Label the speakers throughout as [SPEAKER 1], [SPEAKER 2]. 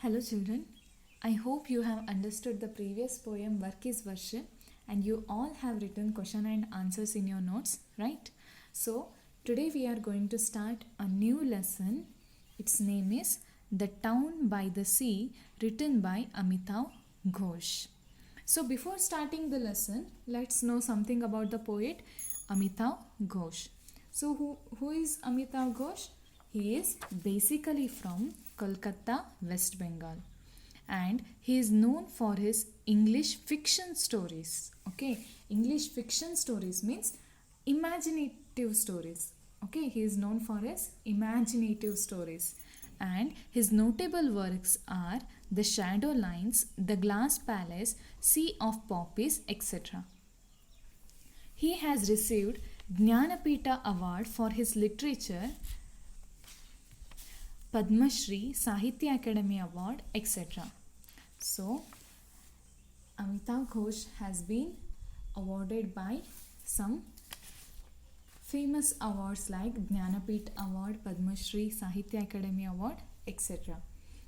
[SPEAKER 1] Hello children, I hope you have understood the previous poem Work is Worship and you all have written question and answers in your notes, right? So today we are going to start a new lesson. Its name is The Town by the Sea, written by Amitav Ghosh. So before starting the lesson, let's know something about the poet Amitav Ghosh. So who is Amitav Ghosh? He is basically from Kolkata, West Bengal, and he is known for his English fiction stories. Okay, English fiction stories means imaginative stories. Okay, he is known for his imaginative stories, and his notable works are The Shadow Lines, The Glass Palace, Sea of Poppies, etc. He has received Jnanapita Award for his literature, Padma Shri, Sahitya Academy Award, etc. So, Amitav Ghosh has been awarded by some famous awards like Jnanapith Award, Padma Shri, Sahitya Academy Award, etc.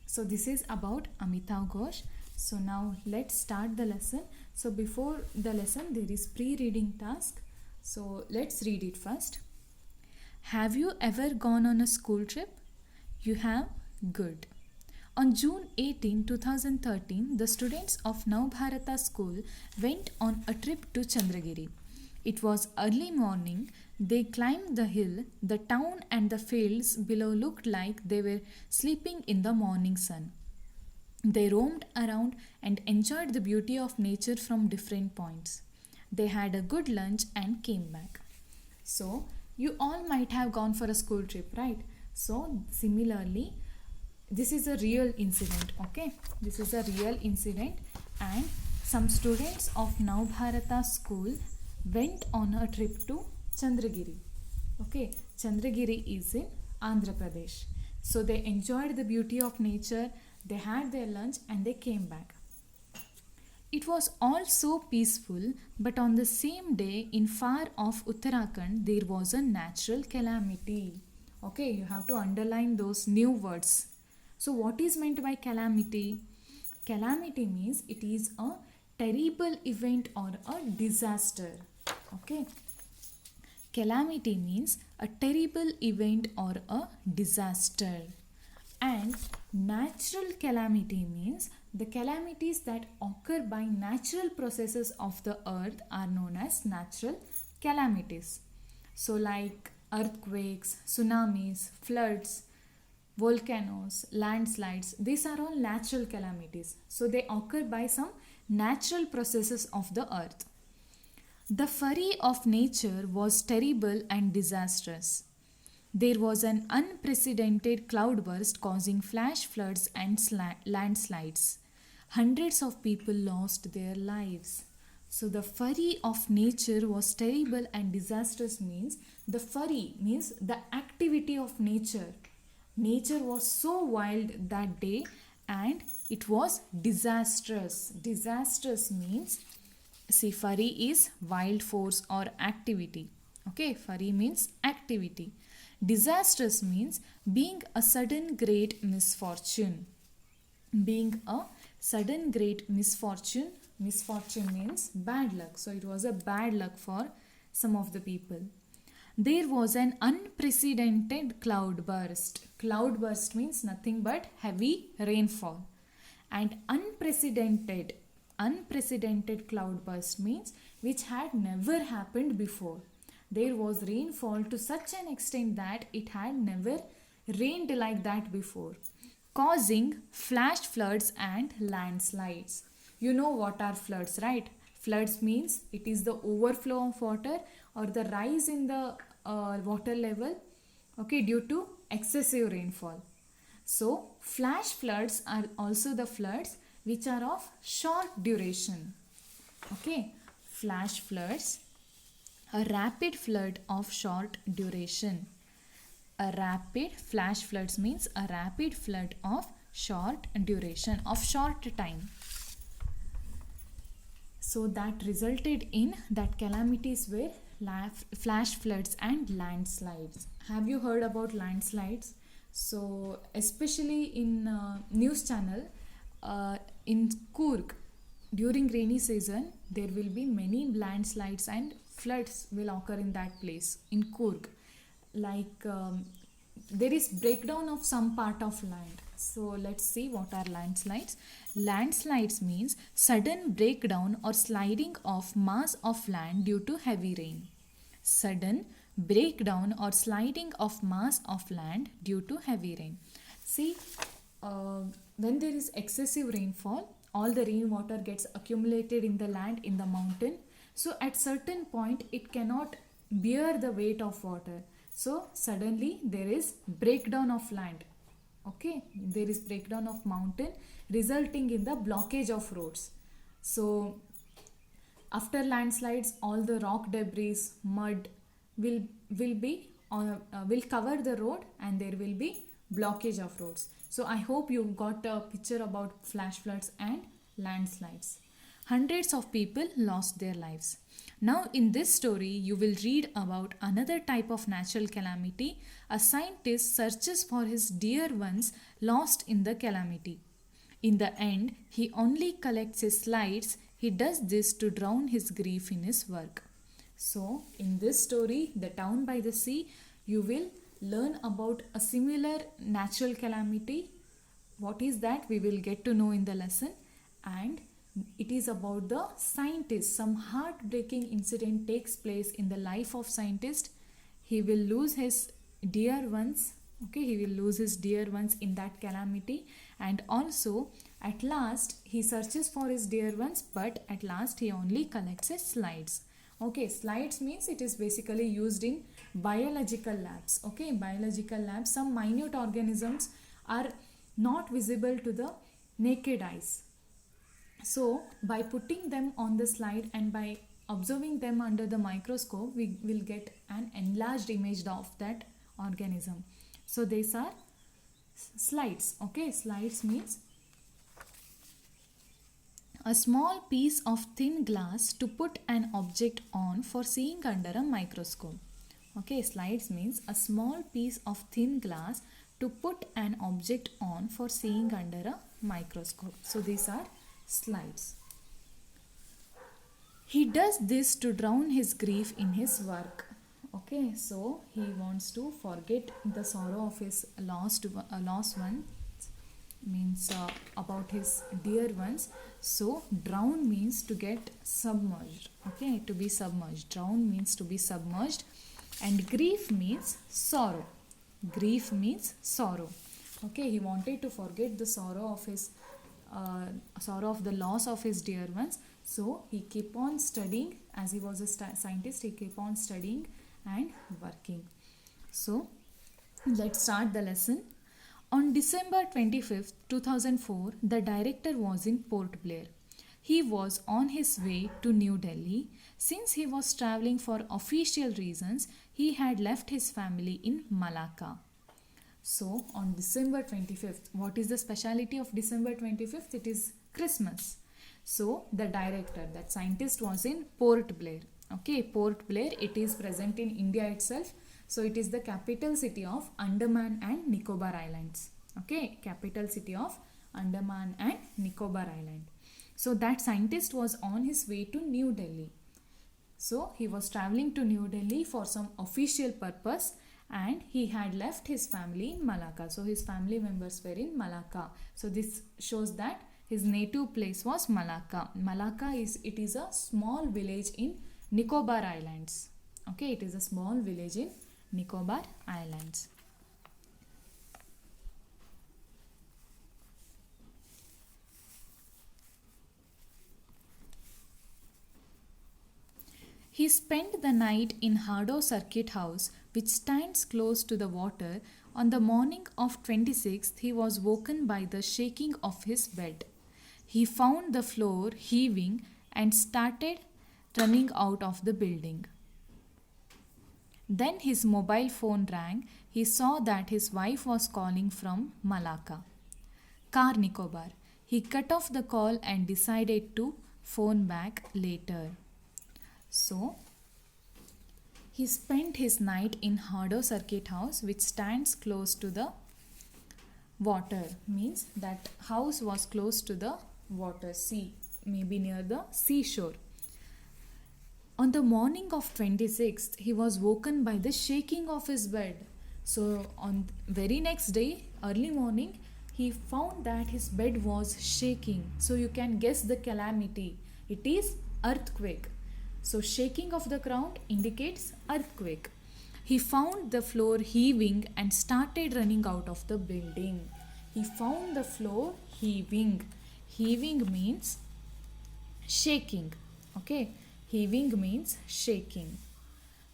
[SPEAKER 1] So, this is about Amitav Ghosh. So, now let's start the lesson. So, before the lesson, there is pre-reading task. So, let's read it first. Have you ever gone on a school trip? You have? Good. On June 18, 2013, the students of Navbharata School went on a trip to Chandragiri. It was early morning. They climbed the hill. The town and the fields below looked like they were sleeping in the morning sun. They roamed around and enjoyed the beauty of nature from different points. They had a good lunch and came back. So, you all might have gone for a school trip, right? So, similarly, this is a real incident, okay? This is a real incident, and some students of Navbharata School went on a trip to Chandragiri. Okay, Chandragiri is in Andhra Pradesh. So, they enjoyed the beauty of nature, they had their lunch, and they came back. It was all so peaceful, but on the same day in far off Uttarakhand, there was a natural calamity. Okay, you have to underline those new words. So, what is meant by calamity? Calamity means it is a terrible event or a disaster. Okay, calamity means a terrible event or a disaster. And natural calamity means the calamities that occur by natural processes of the earth are known as natural calamities. So, like earthquakes, tsunamis, floods, volcanoes, landslides, these are all natural calamities. So, they occur by some natural processes of the earth. The fury of nature was terrible and disastrous. There was an unprecedented cloudburst causing flash floods and landslides. Hundreds of people lost their lives. So the fury of nature was terrible and disastrous means the fury means the activity of nature. Nature was so wild that day and it was disastrous. Disastrous means, see, fury is wild force or activity. Okay, fury means activity. Disastrous means being a sudden great misfortune. Being a sudden great misfortune. Misfortune means bad luck. So it was a bad luck for some of the people. There was an unprecedented cloudburst. Cloudburst means nothing but heavy rainfall. And unprecedented cloudburst means which had never happened before. There was rainfall to such an extent that it had never rained like that before, causing flash floods and landslides. You know what are floods, right? Floods means it is the overflow of water or the rise in the water level, okay, due to excessive rainfall. So, flash floods are also the floods which are of short duration. Okay, flash floods, a rapid flood of short duration. A rapid flash floods means a rapid flood of short duration, of short time. So that resulted in that calamities were flash floods and landslides. Have you heard about landslides? So especially in news channel, in Coorg, during rainy season there will be many landslides and floods will occur in that place in Coorg. Like there is breakdown of some part of land. So let's see what are landslides. Landslides means sudden breakdown or sliding of mass of land due to heavy rain. Sudden breakdown or sliding of mass of land due to heavy rain. See, when there is excessive rainfall, all the rainwater gets accumulated in the land in the mountain. So at certain point it cannot bear the weight of water. So suddenly there is breakdown of land. Okay, there is breakdown of mountain resulting in the blockage of roads. So after landslides, all the rock debris, mud will be will cover the road and there will be blockage of roads. So I hope you got a picture about flash floods and landslides. Hundreds of people lost their lives. Now in this story you will read about another type of natural calamity. A scientist searches for his dear ones lost in the calamity. In the end, he only collects his slides. He does this to drown his grief in his work. So, in this story, The Town by the Sea, you will learn about a similar natural calamity. What is that? We will get to know in the lesson. And it is about the scientist. Some heartbreaking incident takes place in the life of scientist. He will lose his dear ones. Okay, he will lose his dear ones in that calamity, and also at last he searches for his dear ones, but at last he only collects his slides. Okay, slides means it is basically used in biological labs. Okay, biological labs, some minute organisms are not visible to the naked eyes. So by putting them on the slide and by observing them under the microscope, we will get an enlarged image of that organism. So these are slides. Okay, slides means a small piece of thin glass to put an object on for seeing under a microscope. Okay, slides means a small piece of thin glass to put an object on for seeing under a microscope. So these are slides. He does this to drown his grief in his work. Okay, so he wants to forget the sorrow of his lost one, means about his dear ones. So drown means to get submerged. Okay, to be submerged. Drown means to be submerged, and grief means sorrow. Grief means sorrow. Okay, he wanted to forget the sorrow of his sorrow of the loss of his dear ones. So he keep on studying. As he was a scientist, he keep on studying and working. So let's start the lesson. On December 25th, 2004, the director was in Port Blair. He was on his way to New Delhi. Since he was traveling for official reasons, he had left his family in Malacca. So on December 25th, what is the speciality of December 25th? It is Christmas. So the director, that scientist, was in Port Blair. Okay, Port Blair, it is present in India itself. So it is the capital city of Andaman and Nicobar Islands. Okay, capital city of Andaman and Nicobar Island. So that scientist was on his way to New Delhi. So he was traveling to New Delhi for some official purpose, and he had left his family in Malacca. So his family members were in Malacca. So this shows that his native place was Malacca. Malacca is a small village in Nicobar Islands. Okay, it is a small village in Nicobar Islands. He spent the night in Hardo Circuit House, which stands close to the water. On the morning of 26th, he was woken by the shaking of his bed. He found the floor heaving and started running out of the building. Then his mobile phone rang. He saw that his wife was calling from Malacca, Car Nicobar. He cut off the call and decided to phone back later. So, he spent his night in Hardo Circuit House, which stands close to the water means that house was close to the water, sea, maybe near the seashore. On the morning of 26th, he was woken by the shaking of his bed. So on very next day, early morning, he found that his bed was shaking. So you can guess the calamity. It is earthquake. So shaking of the ground indicates earthquake. He found the floor heaving and started running out of the building. He found the floor heaving. Heaving means shaking. Okay, heaving means shaking.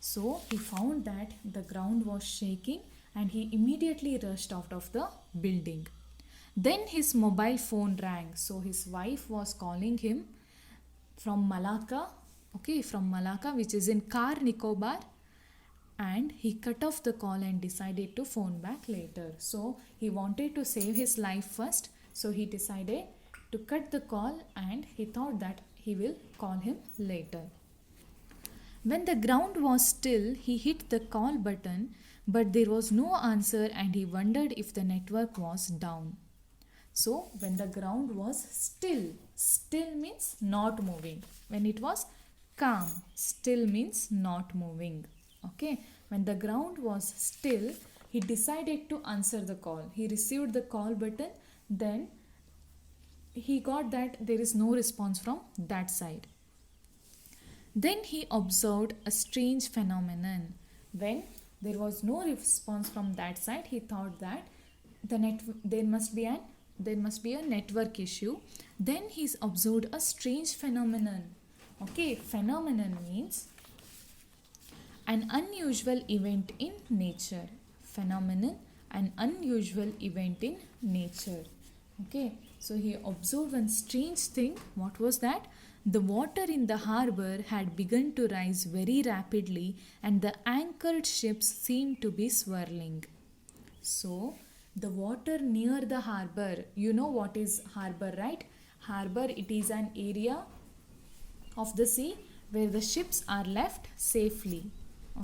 [SPEAKER 1] So he found that the ground was shaking and he immediately rushed out of the building. Then his mobile phone rang. So his wife was calling him from Malacca, okay, from Malacca, which is in Car Nicobar, and he cut off the call and decided to phone back later. So he wanted to save his life first, so he decided to cut the call and he thought that he will call him later. When the ground was still, he hit the call button, but there was no answer and he wondered if the network was down. So when the ground was still, still means not moving. When it was calm, still means not moving. Okay, when the ground was still, he decided to answer the call. He received the call button, then he got that there is no response from that side. Then he observed a strange phenomenon. When there was no response from that side, he thought that there must be a network issue. Then he's observed a strange phenomenon. Okay, phenomenon means an unusual event in nature. Phenomenon, an unusual event in nature. Okay, so he observed one strange thing. What was that? The water in the harbor had begun to rise very rapidly and the anchored ships seemed to be swirling. So the water near the harbor, you know what is harbor, right? Harbor, it is an area of the sea where the ships are left safely.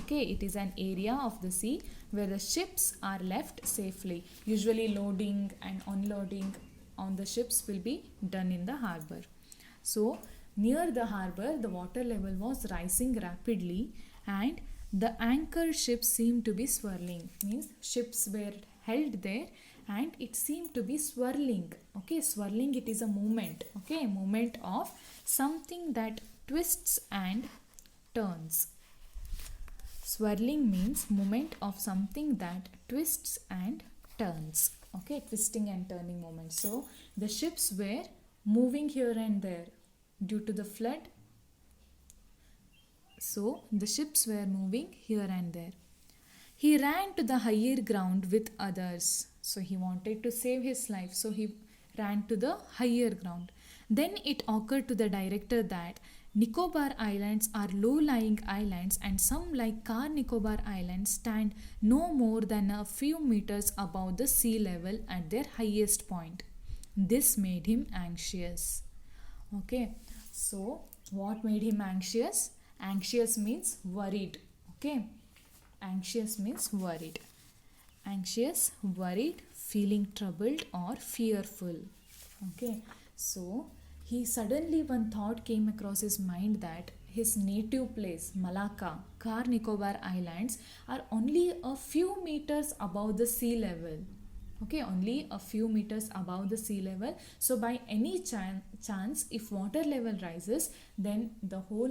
[SPEAKER 1] Okay, it is an area of the sea where the ships are left safely. Usually loading and unloading on the ships will be done in the harbor. So near the harbor, the water level was rising rapidly and the anchored ships seemed to be swirling. Means ships were held there and it seemed to be swirling. Okay, swirling, it is a movement. Okay, movement of something that twists and turns. Swirling means movement of something that twists and turns. Okay, twisting and turning movement. So the ships were moving here and there due to the flood. So the ships were moving here and there. He ran to the higher ground with others. So he wanted to save his life. So he ran to the higher ground. Then it occurred to the director that Nicobar Islands are low-lying islands and some like Car Nicobar Islands stand no more than a few meters above the sea level at their highest point. This made him anxious. Okay, so what made him anxious? Anxious means worried. Okay, anxious means worried. Anxious, worried, feeling troubled or fearful. Okay, so he suddenly one thought came across his mind that his native place, Malacca, Car Nicobar Islands, are only a few meters above the sea level. Okay, only a few meters above the sea level. So by any chance, if water level rises, then the whole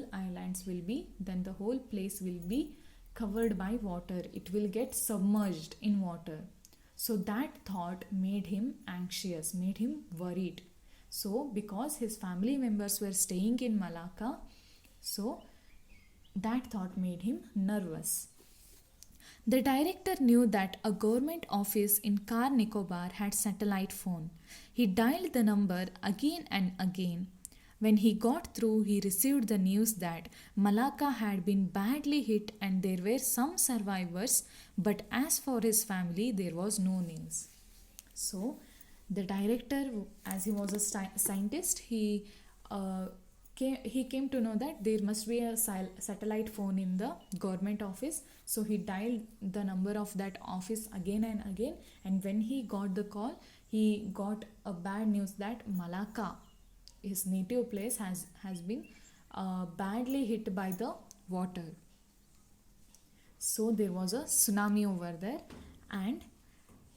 [SPEAKER 1] place will be covered by water. It will get submerged in water. So that thought made him anxious, made him worried. So because his family members were staying in Malacca, so that thought made him nervous. The director knew that a government office in Car Nicobar had satellite phone. He dialed the number again and again. When he got through, he received the news that Malacca had been badly hit and there were some survivors, but as for his family, there was no news. So the director, as he was a scientist, he he came to know that there must be a satellite phone in the government office. So he dialed the number of that office again and again, and when he got the call, he got a bad news that Malacca, his native place, has been badly hit by the water. So there was a tsunami over there, and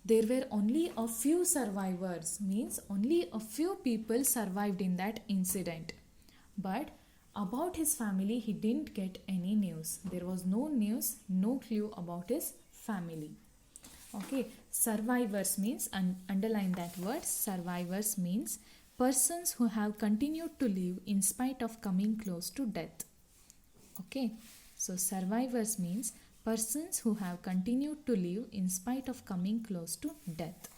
[SPEAKER 1] there were only a few survivors, means only a few people survived in that incident. But about his family, he didn't get any news. There was no news, no clue about his family. Okay, survivors means, underline that word, survivors means persons who have continued to live in spite of coming close to death. Okay, so survivors means persons who have continued to live in spite of coming close to death.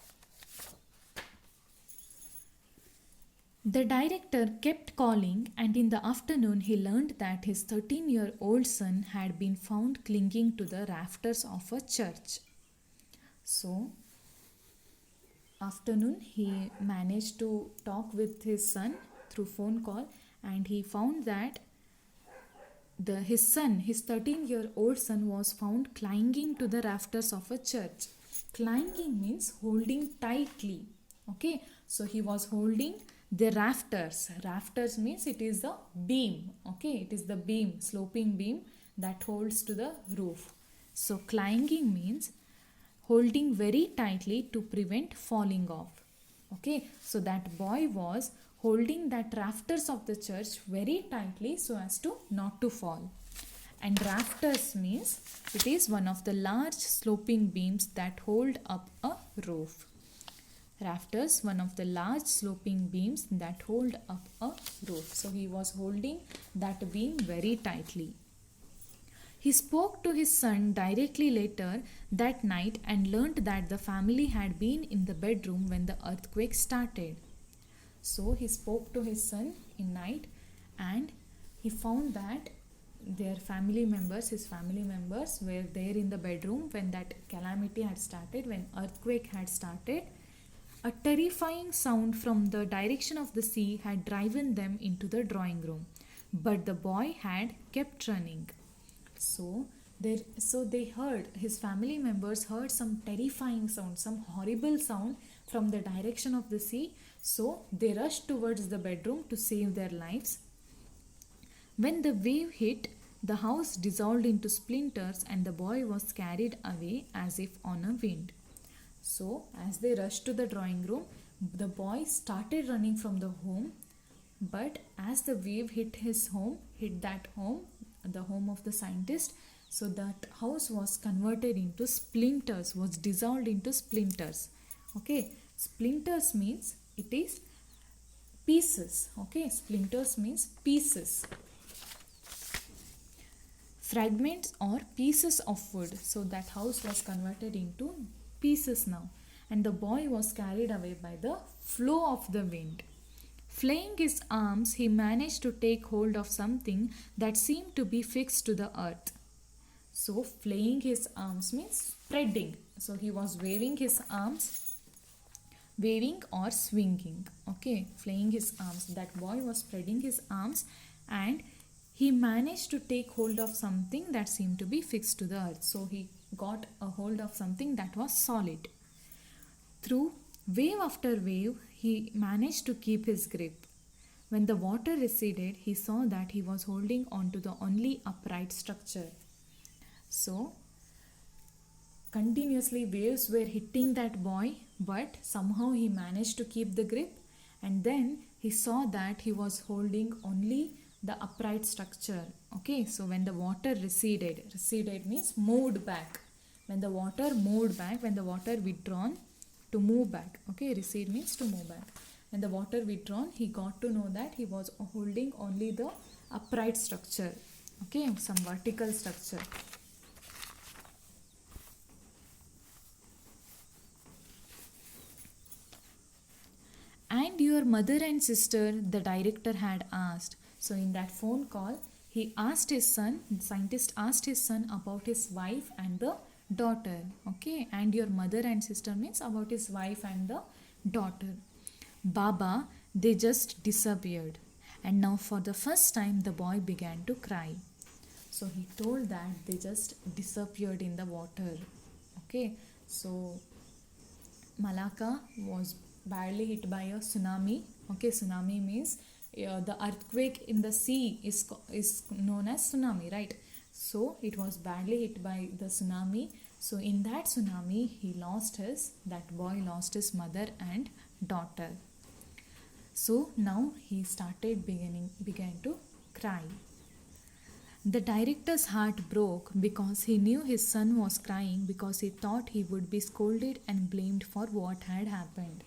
[SPEAKER 1] The director kept calling, and in the afternoon he learned that his 13-year-old son had been found clinging to the rafters of a church. So, afternoon he managed to talk with his son through phone call, and he found that his 13-year-old son was found clinging to the rafters of a church. Clinging means holding tightly. Okay, so he was holding the rafters. Rafters means it is the beam. Okay, it is the beam, sloping beam that holds to the roof. So clinging means holding very tightly to prevent falling off. Okay, so that boy was holding that rafters of the church very tightly so as to not to fall. And rafters means it is one of the large sloping beams that hold up a roof. Rafters, one of the large sloping beams that hold up a roof. So he was holding that beam very tightly. He spoke to his son directly later that night and learnt that the family had been in the bedroom when the earthquake started. So he spoke to his son in night, and he found that his family members were there in the bedroom when that calamity had started, when earthquake had started. A terrifying sound from the direction of the sea had driven them into the drawing room, but the boy had kept running. So his family members heard some terrifying sound, some horrible sound from the direction of the sea. So they rushed towards the bedroom to save their lives. When the wave hit, the house dissolved into splinters and the boy was carried away as if on a wind. So as they rushed to the drawing room, the boy started running from the home, but as the wave hit the home of the scientist, so that house was converted into splinters, was dissolved into splinters. Okay, splinters means it is pieces. Okay, splinters means pieces, fragments or pieces of wood. So that house was converted into pieces now, and the boy was carried away by the flow of the wind. Flaying his arms, he managed to take hold of something that seemed to be fixed to the earth. So flaying his arms means spreading. So he was waving his arms, waving or swinging. Okay, flaying his arms. That boy was spreading his arms, and he managed to take hold of something that seemed to be fixed to the earth. So he got a hold of something that was solid. Through wave after wave, he managed to keep his grip. When the water receded, he saw that he was holding on to the only upright structure. So, continuously waves were hitting that boy, but somehow he managed to keep the grip, and then he saw that he was holding only the upright structure. Okay, so when the water receded means moved back. When the water moved back, when the water withdrawn, to move back. Okay, recede means to move back. When the water withdrawn, he got to know that he was holding only the upright structure. Okay, some vertical structure. And your mother and sister, the director had asked. So in that phone call, he asked his son, the scientist asked his son about his wife and the daughter. Okay, and your mother and sister means about his wife and the daughter. Baba, they just disappeared. And now for the first time the boy began to cry. So he told that they just disappeared in the water. Okay, so Malacca was badly hit by a tsunami. Okay, tsunami means the earthquake in the sea is known as tsunami, right? So it was badly hit by the tsunami. So in that tsunami, that boy lost his mother and daughter. So now he began to cry. The director's heart broke because he knew his son was crying because he thought he would be scolded and blamed for what had happened.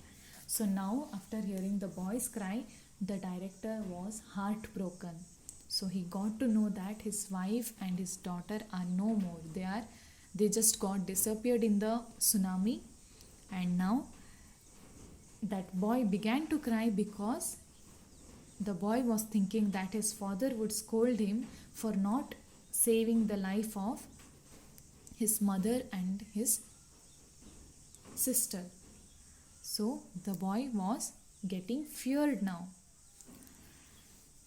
[SPEAKER 1] So now, after hearing the boy's cry, the director was heartbroken. So he got to know that his wife and his daughter are no more. They just got disappeared in the tsunami, and now that boy began to cry because the boy was thinking that his father would scold him for not saving the life of his mother and his sister. So the boy was getting feared now.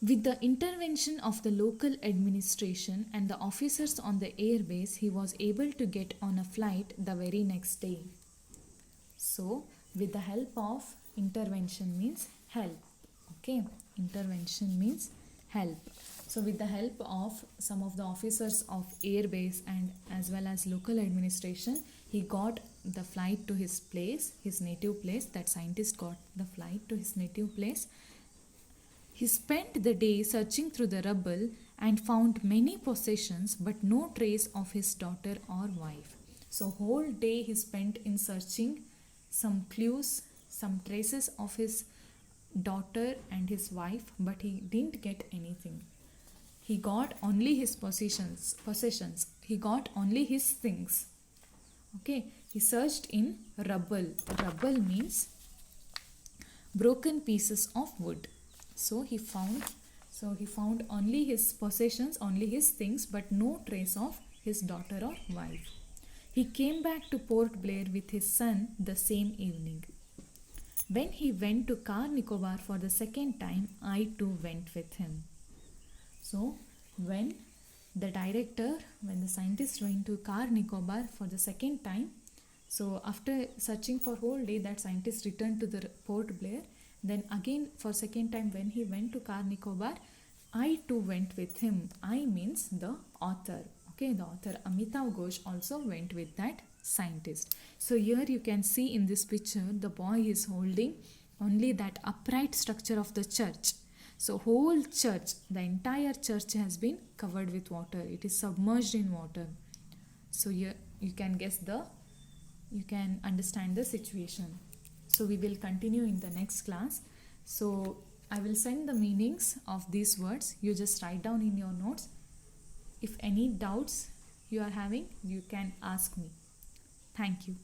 [SPEAKER 1] With the intervention of the local administration and the officers on the airbase, he was able to get on a flight the very next day. So, with the help of intervention means help. Okay, intervention means help. So, with the help of some of the officers of airbase and as well as local administration, he got the flight to his place, his native place. That scientist got the flight to his native place. He spent the day searching through the rubble and found many possessions but no trace of his daughter or wife. So whole day he spent in searching some clues, some traces of his daughter and his wife, but he didn't get anything. He got only his possessions. He got only his things. Okay, he searched in rubble. Rubble means broken pieces of wood. So he found only his possessions, only his things, but no trace of his daughter or wife. He came back to Port Blair with his son the same evening. When he went to Car Nicobar for the second time, I too went with him. So when the scientist went to Car Nicobar for the second time, so after searching for whole day, that scientist returned to the Port Blair. Then again for second time when he went to Car Nicobar, I too went with him. I means the author. Okay, the author Amitav Ghosh also went with that scientist. So here you can see in this picture the boy is holding only that upright structure of the church. So whole church, the entire church has been covered with water. It is submerged in water. So here you can understand the situation. So we will continue in the next class. So I will send the meanings of these words. You just write down in your notes. If any doubts you are having, you can ask me. Thank you.